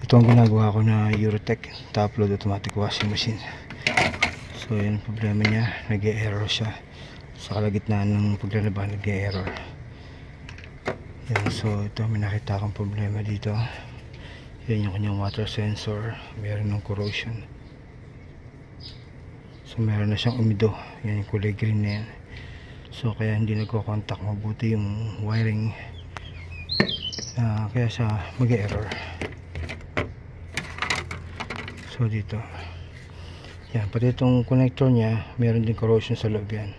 Ito ang ginagawa ko na Eurotech top load automatic washing machine. So yun ang problema niya, nag-e-error siya sa kalagitnaan ng paglalaba, nag-e-error. Yan, so ito may nakita akong problema dito. Yan yung kanyang water sensor, meron ng corrosion. So meron na siyang umido, yan yung kulay green na yan. So kaya hindi nagko-contact mabuti yung wiring, kaya siya mag-e-error. So dito yan, pati itong connector niya meron din corrosion sa loob yan,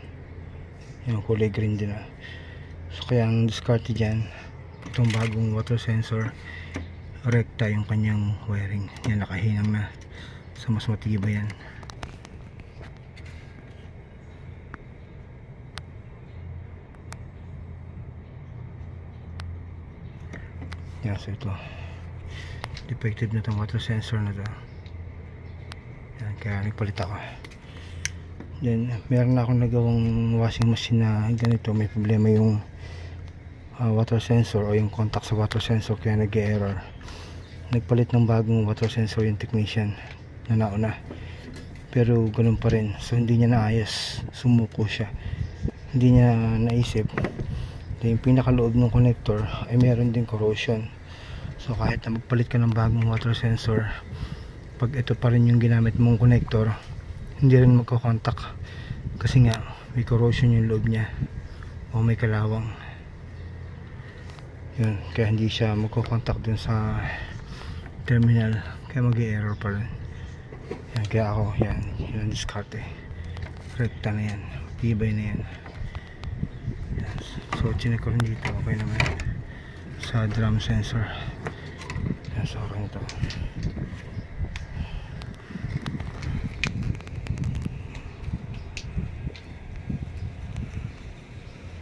yung kulay green din na. So kaya ang discarte dyan, itong bagong water sensor, rekta yung kanyang wiring yan, nakahinang na, so mas matibay yan. Yan, so ito defective na itong water sensor na ito. Yan, kaya nagpalit ako. Then meron na akong nagawang washing machine na ganito, may problema yung water sensor o yung contact sa water sensor, kaya nag-e-error. Nagpalit ng bagong water sensor yung technician na nauna, pero ganun pa rin. So hindi niya naayos, sumuko siya, hindi niya naisip na yung pinakaloob ng connector ay meron din corrosion. So kahit na magpalit ka ng bagong water sensor, pag ito pa rin yung ginamit mong connector, hindi rin magko-contact kasi nga may corrosion yung loob niya o may kalawang. Yun, kaya hindi siya magko-contact dun sa terminal, kaya mag-e-error pa rin. Yan, kaya ako yan diskarte, rekta na yan, tibay na yan. So chinek ko rin dito, okay naman sa drum sensor. Yan, so okay na ito.